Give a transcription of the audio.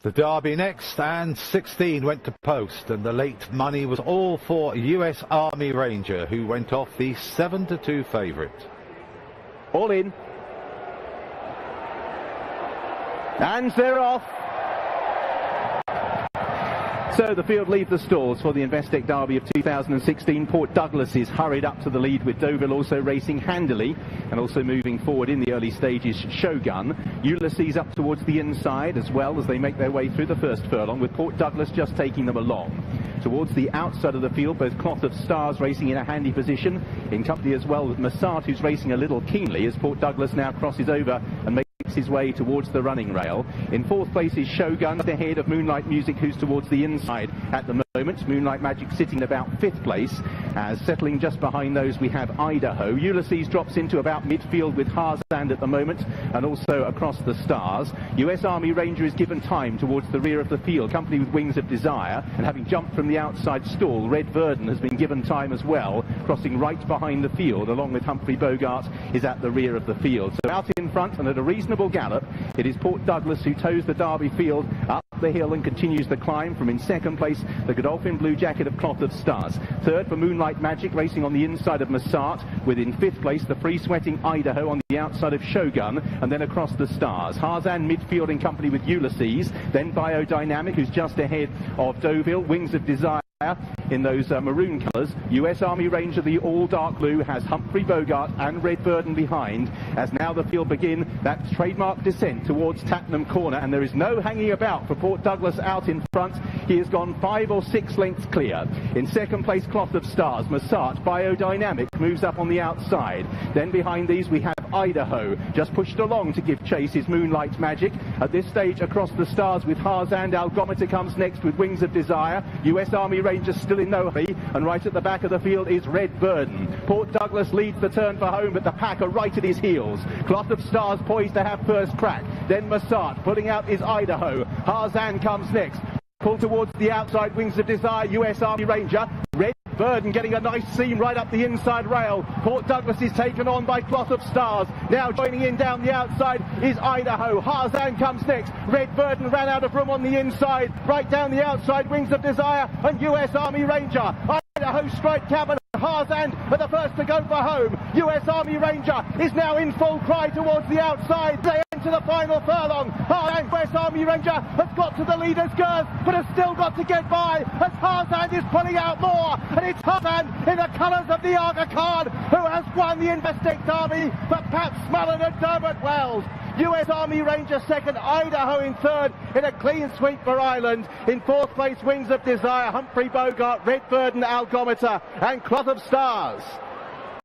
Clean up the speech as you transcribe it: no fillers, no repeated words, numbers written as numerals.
The Derby next, and 16 went to post, and the late money was all for US Army Ranger, who went off the 7-2 favourite. All in. And they're off. So the field leave the stalls for the Investec Derby of 2016. Port Douglas is hurried up to the lead, with Deauville also racing handily and also moving forward in the early stages. Shogun. Ulysses up towards the inside as well as they make their way through the first furlong, with Port Douglas just taking them along. Towards the outside of the field, both Cloth of Stars racing in a handy position, in company as well with Massart, who's racing a little keenly as Port Douglas now crosses over and makes his way towards the running rail. In fourth place is Shogun, ahead of Moonlight Music, who's towards the inside at the moment. Moonlight Magic sitting in about fifth place, as settling just behind those we have Idaho. Ulysses drops into about midfield with Harzand at the moment, and also across the Stars. US Army Ranger is given time towards the rear of the field, company with Wings of Desire, and having jumped from the outside stall, Red Verdon has been given time as well, crossing right behind the field, along with Humphrey Bogart is at the rear of the field. So out in front and at a reasonable gallop, it is Port Douglas who tows the Derby field up the hill and continues the climb. From in second place, the Godolphin Blue Jacket of Cloth of Stars. Third for Moonlight Magic, racing on the inside of Massart, with in fifth place the free-sweating Idaho on the outside of Shogun, and then across the Stars. Harzand midfield in company with Ulysses, then Biodynamic, who's just ahead of Deauville. Wings of Desire in those maroon colours. US Army Ranger, the all dark blue, has Humphrey Bogart and Red Verdon behind, as now the field begin that trademark descent towards Tattenham Corner, and there is no hanging about for Port Douglas out in front. He has gone 5 or 6 lengths clear. In second place, Cloth of Stars. Massart, Biodynamic, moves up on the outside. Then behind these we have Idaho, just pushed along to give chase is Moonlight Magic. At this stage across the Stars with Harzand, Algometer comes next with Wings of Desire. US Army Ranger still in no hurry, and right at the back of the field is Red Verdon. Port Douglas leads the turn for home, but the pack are right at his heels. Cloth of Stars poised to have first crack. Then Massart, pulling out is Idaho. Harzand comes next. Pull towards the outside, Wings of Desire, US Army Ranger. Red Verdon getting a nice seam right up the inside rail. Port Douglas is taken on by Cloth of Stars. Now joining in down the outside is Idaho. Harzand comes next. Red Verdon ran out of room on the inside. Right down the outside, Wings of Desire and US Army Ranger. Idaho straight cabin. Harzand are the first to go for home. US Army Ranger is now in full cry towards the outside. They enter the final furlong. Harzand, US Army Ranger has got to the leader's girth, but has still got to get by as Harzand is pulling out more. And it's Harzand in the colours of the Aga Khan who has won the Investec Derby for Pat Smullen and Dermot Wells. US Army Ranger second, Idaho in third in a clean sweep for Ireland. In fourth place, Wings of Desire, Humphrey Bogart, Red Verdon, Algometer and Cloth of Stars.